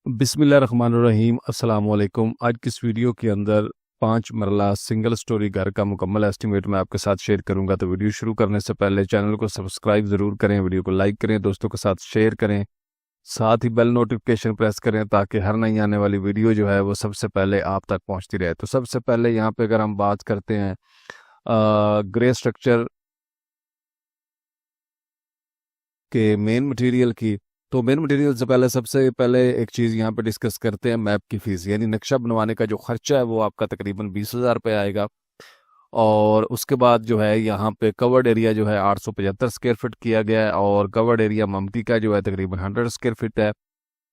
बिस्मिल्लाहिर्रहमानिर्रहीम अस्सलाम वालेकुम। आज की इस वीडियो के अंदर 5 मरला सिंगल स्टोरी घर का मुकम्मल एस्टीमेट मैं आपके साथ शेयर करूंगा। तो वीडियो शुरू करने से पहले चैनल को सब्सक्राइब ज़रूर करें, वीडियो को लाइक करें, दोस्तों के साथ शेयर करें, साथ ही बेल नोटिफिकेशन प्रेस करें ताकि हर नई आने वाली वीडियो जो है वो सबसे पहले आप तक पहुंचती रहे। तो सबसे पहले यहाँ पे अगर हम बात करते हैं ग्रे स्ट्रक्चर के मेन मटेरियल की, तो मेन मटेरियल से पहले सबसे पहले एक चीज़ यहाँ पे डिस्कस करते हैं मैप की फ़ीस। यानी नक्शा बनवाने का जो खर्चा है वो आपका तकरीबन 20,000 रुपये आएगा। और उसके बाद जो है यहाँ पे कवर्ड एरिया जो है 875 स्क्वायर फीट किया गया है और कवर्ड एरिया ममटी का जो है तकरीबन 100 स्क्वायर फीट है।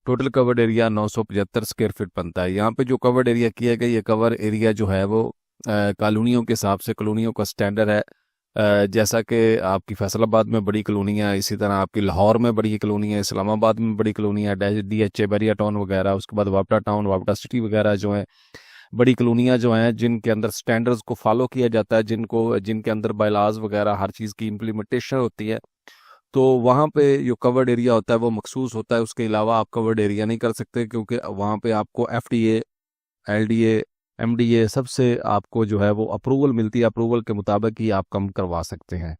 Total covered area 975 square feet बनता है। यहाँ पे जो कवर्ड एरिया किया गया, ये कवर एरिया जो है वो कॉलोनियों के हिसाब से कॉलोनियों का स्टैंडर्ड है। जैसा कि आपकी फैसलाबाद में बड़ी कॉलोनी है, इसी तरह आपकी लाहौर में बड़ी कॉलोनी है, इस्लामाबाद में बड़ी कॉलोनी है, DHA बैरिया टाउन वगैरह, उसके बाद वापटा टाउन, वापटा सिटी वगैरह जो है बड़ी कॉलोनियाँ जो हैं जिनके अंदर स्टैंडर्ड्स को फॉलो किया जाता है, जिनके अंदर बायलाज वगैरह हर चीज़ की इम्प्लीमेंटेशन होती है। तो वहाँ पे जो कवर्ड एरिया होता है वो मखसूस होता है। उसके अलावा आप कवर्ड एरिया नहीं कर सकते क्योंकि वहाँ पे आपको FDA, LDA, MDA सबसे आपको जो है वो अप्रूवल मिलती है। अप्रूवल के मुताबिक ही आप कम करवा सकते हैं।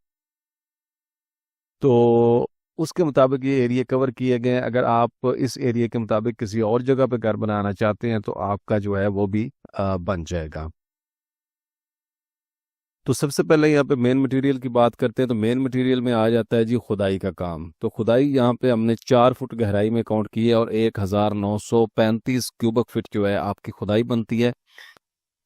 तो उसके मुताबिक ये एरिया कवर किए गए हैं। अगर आप इस एरिया के मुताबिक किसी और जगह पे घर बनाना चाहते हैं तो आपका जो है वो भी बन जाएगा। तो सबसे पहले यहाँ पे मेन मटेरियल की बात करते हैं। तो मेन मटेरियल में आ जाता है जी खुदाई का काम। तो खुदाई यहाँ पे हमने 4 फुट गहराई में काउंट की है और 1935 क्यूबिक फीट जो है आपकी खुदाई बनती है।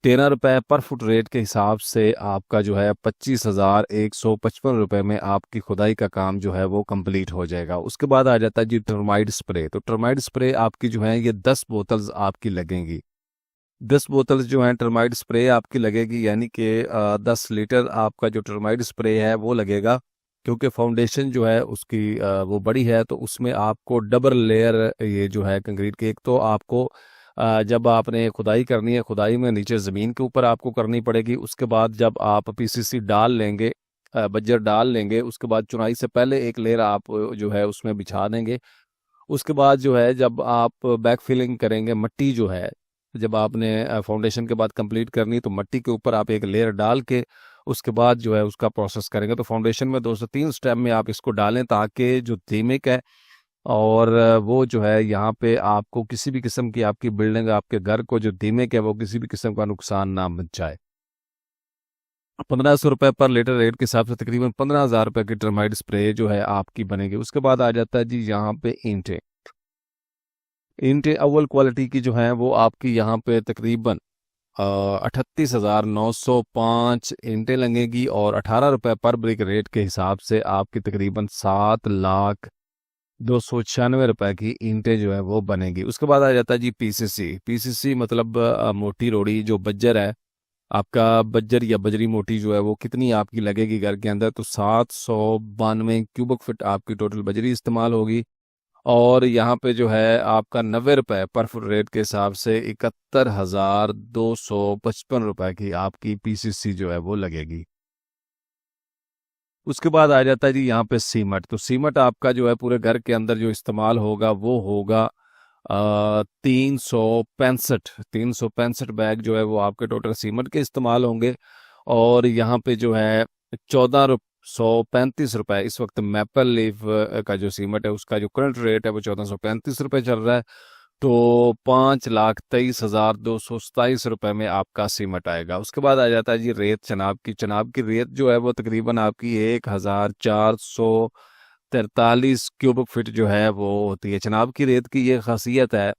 13 रुपए पर फुट रेट के हिसाब से आपका जो है 25,155 रुपये में आपकी खुदाई का काम जो है वो कंप्लीट हो जाएगा। उसके बाद आ जाता है जी टर्माइट स्प्रे। तो टर्माइट स्प्रे आपकी जो है ये 10 बोतल्स आपकी लगेंगी। 10 बोतल्स जो हैं टर्माइट स्प्रे आपकी लगेगी, यानी कि 10 लीटर आपका जो टर्माइट स्प्रे है वो लगेगा। क्योंकि फाउंडेशन जो है उसकी वो बड़ी है तो उसमें आपको डबल लेयर ये जो है कंक्रीट की, एक तो आपको जब आपने खुदाई करनी है, खुदाई में नीचे ज़मीन के ऊपर आपको करनी पड़ेगी। उसके बाद जब आप PCC डाल लेंगे, बज्जर डाल लेंगे, उसके बाद चुनाई से पहले एक लेयर आप जो है उसमें बिछा देंगे। उसके बाद जो है जब आप बैक फिलिंग करेंगे, मट्टी जो है जब आपने फाउंडेशन के बाद कंप्लीट करनी तो मट्टी के ऊपर आप एक लेयर डाल के उसके बाद जो है उसका प्रोसेस करेंगे। तो फाउंडेशन में 2 से 3 स्टेप में आप इसको डालें ताकि जो दीमक है और वो जो है यहाँ पे आपको किसी भी किस्म की आपकी बिल्डिंग, आपके घर को जो दीमक है वो किसी भी किस्म का नुकसान ना पहुंचाए। 1,500 रुपये पर लीटर रेट के हिसाब से तकरीबन 15,000 रुपये की टर्माइट स्प्रे जो है आपकी बनेगी। उसके बाद आ जाता है जी यहाँ पे ईंटें। ईंटें अव्वल क्वालिटी की जो हैं वो आपकी यहाँ पे तकरीबन 38,905 ईंटें लगेगी और 18 रुपये पर ब्रिक रेट के हिसाब से आपकी तकरीबन 7,0296 रुपये की ईंटें जो है वो बनेगी। उसके बाद आ जाता है जी PCC मतलब मोटी रोड़ी जो बज्जर है आपका, बज्जर या बजरी मोटी जो है वो कितनी आपकी लगेगी घर के अंदर, तो 792 क्यूबिक फीट आपकी टोटल बजरी इस्तेमाल होगी। और यहाँ पे जो है आपका 90 रुपये पर फुट रेट के हिसाब से 71,255 रुपये की आपकी PCC जो है वो लगेगी। उसके बाद आ जाता है जी यहाँ पे सीमेंट। तो सीमेंट आपका जो है पूरे घर के अंदर जो इस्तेमाल होगा वो होगा 365 बैग जो है वो आपके टोटल सीमेंट के इस्तेमाल होंगे। और यहाँ पे जो है 1,435 रुपये इस वक्त मैपल लीफ का जो सीमेंट है उसका जो करंट रेट है वो 1,435 रुपये चल रहा है। तो 5,23,227 रुपये में आपका सीमेंट आएगा। उसके बाद आ जाता है जी रेत चनाब की रेत जो है वो तकरीबन आपकी 1,443 क्यूबिक फीट जो है वो होती है। चनाब की रेत की ये खासियत है,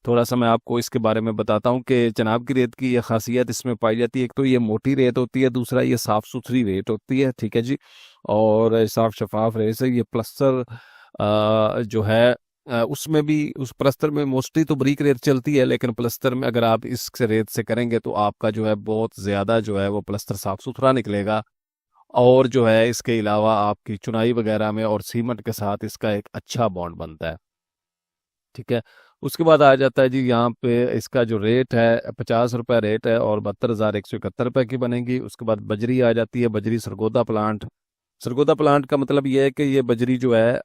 थोड़ा सा मैं आपको इसके बारे में बताता हूँ कि चनाब की रेत की ये खासियत इसमें पाई जाती है। एक तो ये मोटी रेत होती है, दूसरा ये साफ़ सुथरी रेत होती है, ठीक है जी। और साफ शफाफ रेत से ये प्लस्तर जो है उसमें भी उस प्लस्तर में मोस्टली तो बारीक रेत चलती है, लेकिन प्लस्तर में अगर आप इस रेत से करेंगे तो आपका जो है बहुत ज़्यादा जो है वो प्लस्तर साफ़ सुथरा निकलेगा। और जो है इसके अलावा आपकी चुनाई वगैरह में और सीमेंट के साथ इसका एक अच्छा बॉन्ड बनता है, ठीक है। उसके बाद आ जाता है जी यहाँ पे इसका जो रेट है 50 रुपये रेट है और 72,171 रुपये की बनेगी। उसके बाद बजरी आ जाती है, बजरी सरगोदा प्लांट सरगोदा प्लांट का मतलब ये है कि ये बजरी जो है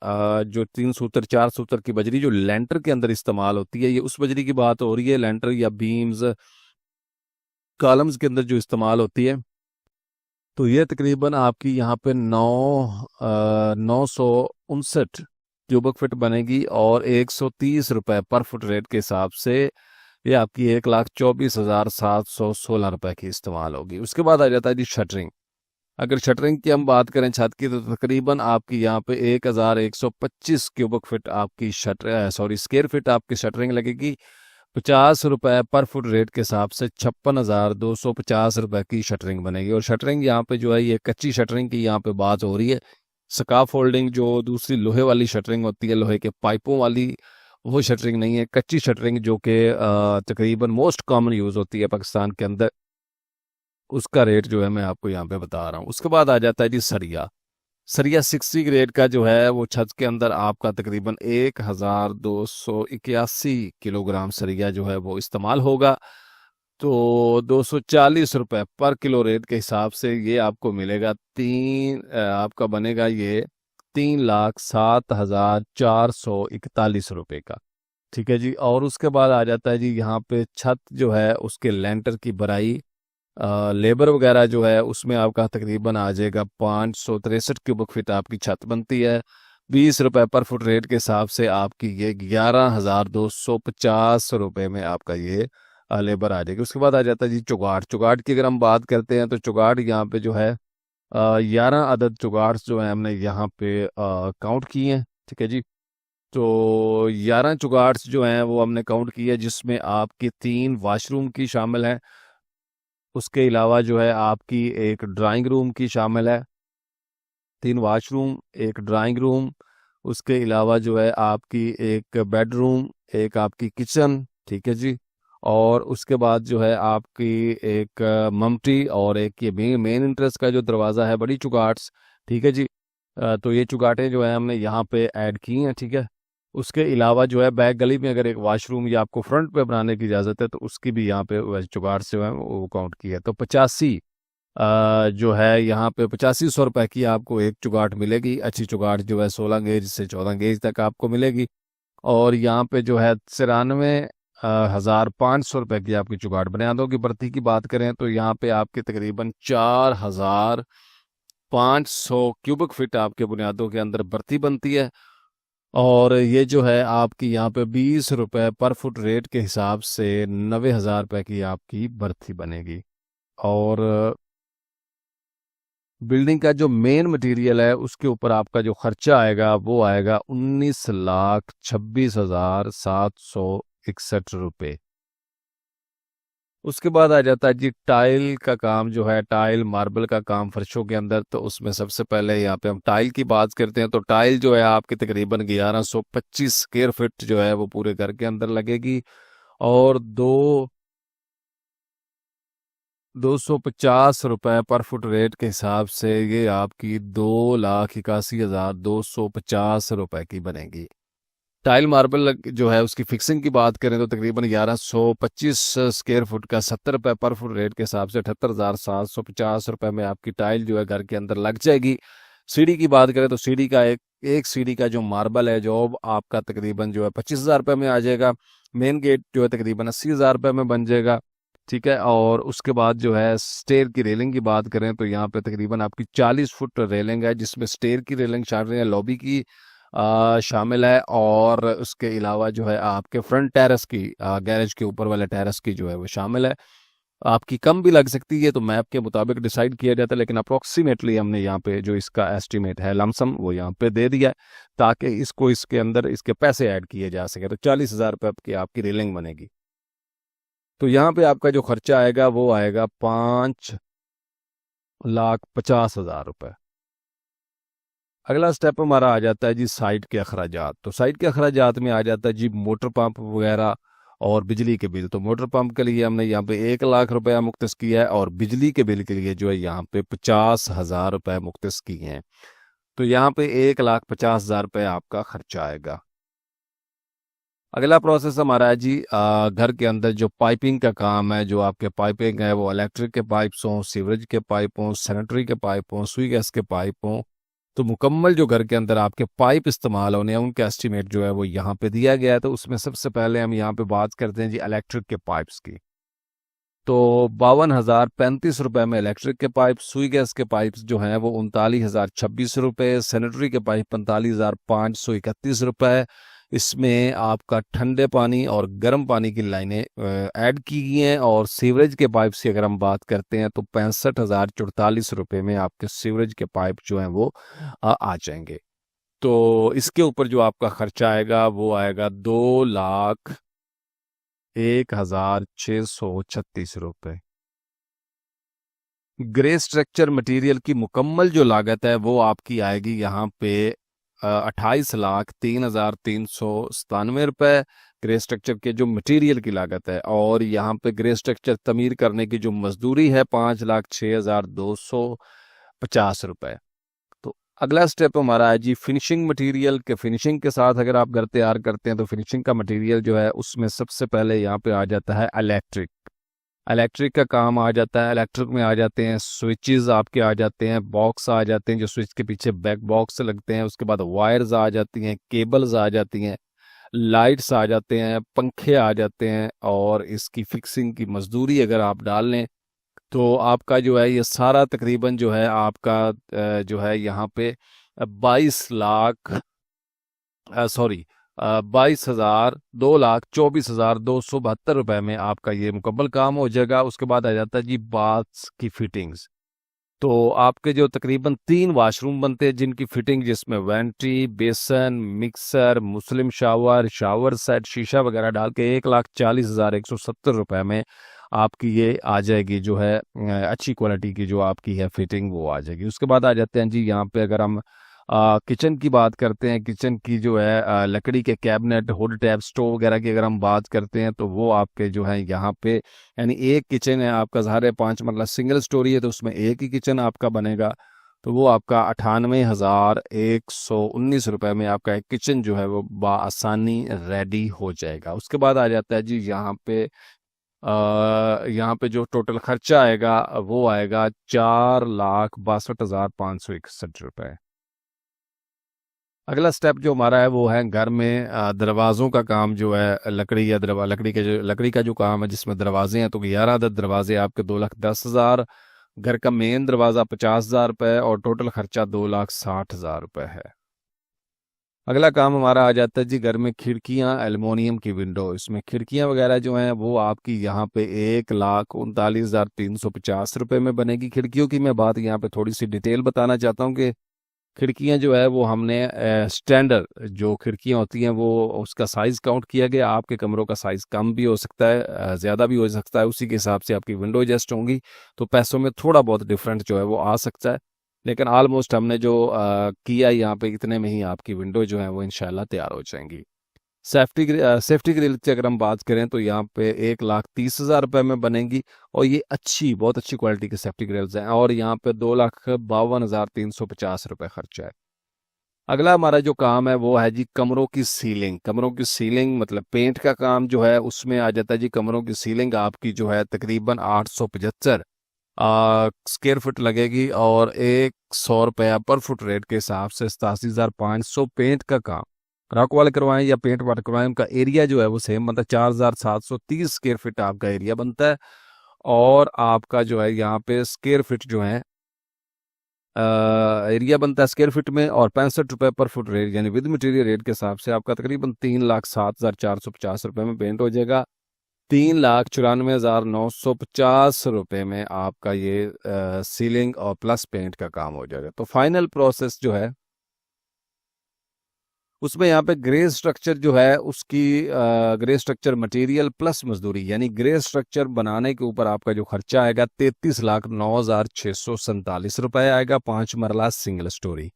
जो 3 सूत्र 4 सूत्र की बजरी जो लेंटर के अंदर इस्तेमाल होती है, ये उस बजरी की बात हो रही है। लेंटर या बीम्स कॉलम्स के अंदर जो इस्तेमाल होती है। तो ये तकरीबन आपकी यहाँ पे 9,959 क्यूबिक फीट बनेगी, और 130 रुपये पर फुट रेट के हिसाब से ये आपकी 1,24,716 रुपये की इस्तेमाल होगी। उसके बाद आ जाता है जी शटरिंग। अगर शटरिंग की हम बात करें छत की, तो तकरीबन आपकी यहाँ पे 1,125 क्यूबिक फीट आपकी स्क्वायर फीट आपकी शटरिंग लगेगी। 50 रुपये पर फुट रेट के हिसाब से 56,250 रुपये की शटरिंग बनेगी। और शटरिंग यहाँ पे जो है ये कच्ची शटरिंग की यहाँ पे बात हो रही है। स्काफ फोल्डिंग जो दूसरी लोहे वाली शटरिंग होती है, लोहे के पाइपों वाली, वो शटरिंग नहीं है। कच्ची शटरिंग जो कि तकरीबन मोस्ट कॉमन यूज़ होती है पाकिस्तान के अंदर, उसका रेट जो है मैं आपको यहाँ पे बता रहा हूँ। उसके बाद आ जाता है जी सरिया। सरिया 60 ग्रेड का जो है वो छत के अंदर आपका तकरीबन 1,281 किलोग्राम सरिया जो है वो इस्तेमाल होगा। तो 240 रुपये पर किलो रेट के हिसाब से ये आपको मिलेगा। आपका बनेगा ये 3,07,441 रुपये का। ठीक है जी। और उसके बाद आ जाता है जी यहाँ पे छत जो है उसके लेंटर की भराई, लेबर वगैरह जो है उसमें आपका तकरीबन आ जाएगा 563 क्यूबिक फीट आपकी छत बनती है। 20 रुपये पर फुट रेट के हिसाब से आपकी ये 11,250 रुपये में आपका ये लेबर आ जाएगी। उसके बाद आ जाता है जी चुगाड़। चुगाड़ की अगर हम बात करते हैं तो चुगाड़ यहाँ पे जो है 11 अदद चुगाड़ जो है हमने यहाँ पे काउंट किए हैं। ठीक है जी। तो 11 चुगाड़्स जो हैं वो हमने काउंट किए, जिसमें आपकी 3 वाशरूम की शामिल है। उसके अलावा जो है आपकी एक ड्राइंग रूम की शामिल है। 3 वाशरूम, एक ड्राइंग रूम, उसके अलावा जो है आपकी एक बेडरूम, एक आपकी किचन। ठीक है जी। और उसके बाद जो है आपकी एक ममटी, और एक ये मेन इंट्रेंस का जो दरवाज़ा है, बड़ी चुगाट्स। ठीक है जी। तो ये चुगाटें जो है हमने यहाँ पे ऐड की हैं। ठीक है। उसके अलावा जो है बैक गली में अगर एक वाशरूम या आपको फ्रंट पे बनाने की इजाज़त है, तो उसकी भी यहाँ पे चुगाड़ जो है वो काउंट की है। तो 85 जो है यहाँ पे 8500 रुपये की आपको एक चुगाट मिलेगी। अच्छी चुगाट जो है 16 गेज से 14 गेज तक आपको मिलेगी। और यहाँ पे जो है 93,500 रुपये की आपकी चुगाट। बुनियादों की भर्ती की बात करें तो यहाँ पे आपके तकरीबन 4,500 क्यूबिक फीट आपके बुनियादों के अंदर भर्ती बनती है। और ये जो है आपकी यहाँ पे 20 रुपये पर फुट रेट के हिसाब से 90,000 रुपये की आपकी भर्ती बनेगी। और बिल्डिंग का जो मेन मटेरियल है उसके ऊपर आपका जो खर्चा आएगा वो आएगा 19,26,761 रुपये। उसके बाद आ जाता है जी टाइल का काम जो है, टाइल मार्बल का काम फर्शों के अंदर। तो उसमें सबसे पहले यहाँ पे हम टाइल की बात करते हैं। तो टाइल जो है आपकी तकरीबन 1125 स्क्वायर फीट जो है वो पूरे घर के अंदर लगेगी। और 250 रुपये पर फुट रेट के हिसाब से ये आपकी 2,81,250 रुपये की बनेगी। टाइल मार्बल जो है उसकी फिक्सिंग की बात करें तो तकरीबन 1125 स्क्वायर फुट का 70 रुपये पर फुट रेट के हिसाब से 78,750 रुपये में आपकी टाइल जो है घर के अंदर लग जाएगी। सीढ़ी की बात करें तो सीढ़ी का एक सीढ़ी का जो मार्बल है जो आपका तकरीबन जो है 25,000 रुपये में आ जाएगा। मेन गेट जो है तकरीबन 80,000 रुपये में बन जाएगा। ठीक है। और उसके बाद जो है स्टेयर की रेलिंग की बात करें तो यहाँ पे तकरीबन आपकी 40 फुट रेलिंग है, जिसमें स्टेयर की रेलिंग शामिल है, लॉबी की शामिल है। और उसके अलावा जो है आपके फ्रंट टेरेस की, गैरेज के ऊपर वाले टेरेस की जो है वो शामिल है। आपकी कम भी लग सकती है, तो मैप के मुताबिक डिसाइड किया जाता है, लेकिन अप्रोक्सीमेटली हमने यहाँ पे जो इसका एस्टिमेट है लमसम वो यहाँ पे दे दिया है, ताकि इसको इसके अंदर इसके पैसे ऐड किए जा सके। तो 40,000 रुपये की आपकी रेलिंग बनेगी। तो यहाँ पे आपका जो खर्चा आएगा वो आएगा 5,50,000 रुपये। अगला स्टेप हमारा आ जाता है जी साइट के अखराजात। तो साइट के अखराजात में आ जाता है जी मोटर पंप वगैरह और बिजली के बिल। तो मोटर पंप के लिए हमने यहाँ पे 1,00,000 रुपया मुख्तस किया है, और बिजली के बिल के लिए जो है यहाँ पे 50,000 रुपये मुख्तस किए हैं। तो यहाँ पे 1,50,000 रुपये आपका खर्चा आएगा। अगला प्रोसेस हमारा है जी घर के अंदर जो पाइपिंग का काम है, जो आपके पाइपिंग है वो इलेक्ट्रिक के पाइप्स हों, सीवरेज के पाइप हों, सैनिटरी के पाइप हों, सुई गैस के पाइप हों, तो मुकम्मल जो घर के अंदर आपके पाइप इस्तेमाल होने हैं उनका एस्टीमेट जो है वो यहाँ पे दिया गया है। तो उसमें सबसे पहले हम यहाँ पे बात करते हैं जी इलेक्ट्रिक के पाइप्स की। तो 52,035 रुपए में इलेक्ट्रिक के पाइप, सुई गैस के पाइप्स जो हैं वो 39,026 रुपए, सैनिटरी के पाइप 45,531 रुपए। इसमें आपका ठंडे पानी और गर्म पानी की लाइनें ऐड की गई हैं। और सीवरेज के पाइप की अगर हम बात करते हैं तो 65,044 रुपए में आपके सीवरेज के पाइप जो हैं वो आ जाएंगे। तो इसके ऊपर जो आपका खर्चा आएगा वो आएगा 2,01,636 रुपए। ग्रे स्ट्रक्चर मटेरियल की मुकम्मल जो लागत है वो आपकी आएगी यहाँ पे 28,03,397 रुपए ग्रे स्ट्रक्चर के जो मटेरियल की लागत है। और यहाँ पे ग्रे स्ट्रक्चर तमीर करने की जो मजदूरी है 5,06,250 रुपए। तो अगला स्टेप हमारा है जी फिनिशिंग मटेरियल के। फिनिशिंग के साथ अगर आप घर तैयार करते हैं तो फिनिशिंग का मटेरियल जो है उसमें सबसे पहले यहाँ पे आ जाता है इलेक्ट्रिक। इलेक्ट्रिक का काम आ जाता है। इलेक्ट्रिक में आ जाते हैं स्विचेस आपके, आ जाते हैं बॉक्स आ जाते हैं जो स्विच के पीछे बैक बॉक्स लगते हैं। उसके बाद वायर्स आ जाती हैं, केबल्स आ जाती हैं, लाइट्स आ जाते हैं, पंखे आ जाते हैं। और इसकी फिक्सिंग की मजदूरी अगर आप डाल लें तो आपका जो है ये सारा तकरीबन जो है आपका जो है यहाँ पे 22 लाख 2,24,272 में आपका ये मुकम्मल काम हो जाएगा। उसके बाद आ जाता है जी बाथ्स की फिटिंग्स। तो आपके जो तकरीबन 3 वाशरूम बनते हैं जिनकी फिटिंग, जिसमें वेंट्री, बेसन, mixer, Muslim shower, shower set, शीशा वगैरह डाल के 1,40,170 रुपए में आपकी ये आ जाएगी जो है अच्छी क्वालिटी की जो आपकी है फिटिंग वो आ जाएगी। उसके बाद आ जाते हैं जी यहाँ पे अगर हम किचन की बात करते हैं। किचन की जो है लकड़ी के कैबिनेट, हुड टैप, स्टोव वगैरह की अगर हम बात करते हैं तो वो आपके जो है यहाँ पे, यानी एक किचन है आपका, ज़ाहिर है 5 मरला सिंगल स्टोरी है तो उसमें एक ही किचन आपका बनेगा। तो वो आपका 98,119 रुपए में आपका एक किचन जो है वो बआसानी रेडी हो जाएगा। उसके बाद आ जाता है जी यहाँ पे जो टोटल खर्चा आएगा वो आएगा 4,62,561 रुपए। अगला स्टेप जो हमारा है वो है घर में दरवाज़ों का काम जो है, लकड़ी या लकड़ी का जो काम है जिसमें दरवाजे हैं। तो 11 अदद दरवाजे आपके 2,10,000, घर का मेन दरवाज़ा 50,000 रुपए और टोटल खर्चा 2,60,000 रुपए है। अगला काम हमारा आ जाता है जी घर में खिड़कियाँ, एल्युमिनियम की विंडो। इसमें खिड़कियाँ वगैरह जो हैं वो आपकी यहाँ पे 1,39,350 रुपए में बनेगी। खिड़कियों की मैं बात यहाँ पे थोड़ी सी डिटेल बताना चाहता हूँ कि खिड़कियाँ जो है वो हमने स्टैंडर्ड जो खिड़कियाँ होती हैं वो उसका साइज़ काउंट किया गया। आपके कमरों का साइज़ कम भी हो सकता है, ज़्यादा भी हो सकता है, उसी के हिसाब से आपकी विंडो एडजस्ट होंगी। तो पैसों में थोड़ा बहुत डिफरेंट जो है वो आ सकता है, लेकिन ऑलमोस्ट हमने जो किया यहाँ पे इतने में ही आपकी विंडो जो है वो इंशाल्लाह तैयार हो जाएंगी। सेफ्टी ग्रिल की अगर हम बात करें तो यहाँ पे 1,30,000 रुपए में बनेंगी और ये बहुत अच्छी क्वालिटी की सेफ्टी ग्रिल्स हैं। और यहाँ पे 2,52,350 रुपए खर्चा है। अगला हमारा जो काम है वो है जी कमरों की सीलिंग। कमरों की सीलिंग मतलब पेंट का काम जो है उसमें आ जाता है जी कमरों की सीलिंग आपकी जो है तकरीबन 875 स्क्वायर फुट लगेगी और 100 रुपया पर फुट रेट के हिसाब से 87,500। पेंट का काम रॉक वाल करवाएं या पेंट वाल करवाएं उनका एरिया जो है वो सेम बनता है, 4,730 स्क्वायर फीट आपका एरिया बनता है। और आपका जो है यहाँ पे स्क्वायर फीट जो है एरिया बनता है स्क्वायर फीट में और 65 रुपये पर फुट रेट यानी विद मटेरियल रेट के हिसाब से आपका तकरीबन 3,07,450 रुपये में पेंट हो जाएगा। 3,94,950 रुपये में आपका ये सीलिंग और प्लस पेंट का काम हो जाएगा। तो फाइनल प्रोसेस जो है उसमें यहाँ पे ग्रे स्ट्रक्चर जो है उसकी ग्रे स्ट्रक्चर मटेरियल प्लस मजदूरी यानी ग्रे स्ट्रक्चर बनाने के ऊपर आपका जो खर्चा आएगा 33,09,647 रुपए आएगा, 5 मरला सिंगल स्टोरी।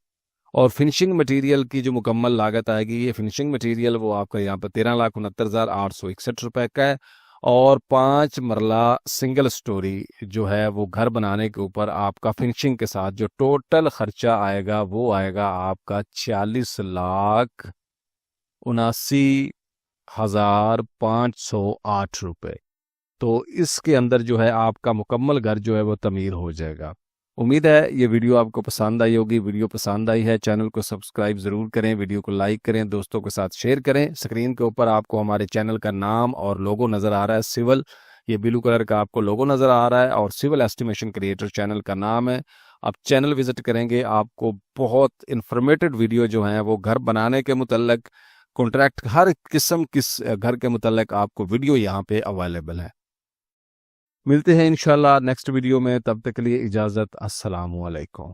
और फिनिशिंग मटेरियल की जो मुकम्मल लागत आएगी, ये फिनिशिंग मटेरियल वो आपका यहाँ पर 13,69,861 रुपए का है। और 5 मरला सिंगल स्टोरी जो है वो घर बनाने के ऊपर आपका फिनिशिंग के साथ जो टोटल खर्चा आएगा वो आएगा आपका 40,79,508 रुपए। तो इसके अंदर जो है आपका मुकम्मल घर जो है वो तमीर हो जाएगा। उम्मीद है ये वीडियो आपको पसंद आई होगी। वीडियो पसंद आई है, चैनल को सब्सक्राइब ज़रूर करें, वीडियो को लाइक करें, दोस्तों के साथ शेयर करें। स्क्रीन के ऊपर आपको हमारे चैनल का नाम और लोगो नज़र आ रहा है, सिविल, ये ब्लू कलर का आपको लोगो नज़र आ रहा है और सिविल एस्टिमेशन क्रिएटर चैनल का नाम है। आप चैनल विजिट करेंगे, आपको बहुत इन्फॉर्मेटिव वीडियो जो हैं वो घर बनाने के मुतल्लिक, कॉन्ट्रैक्ट, हर किस्म किस घर के मुतल्लिक आपको वीडियो यहाँ पे अवेलेबल है। मिलते हैं इंशाल्लाह नेक्स्ट वीडियो में, तब तक के लिए इजाज़त, अस्सलामु अलैकुम।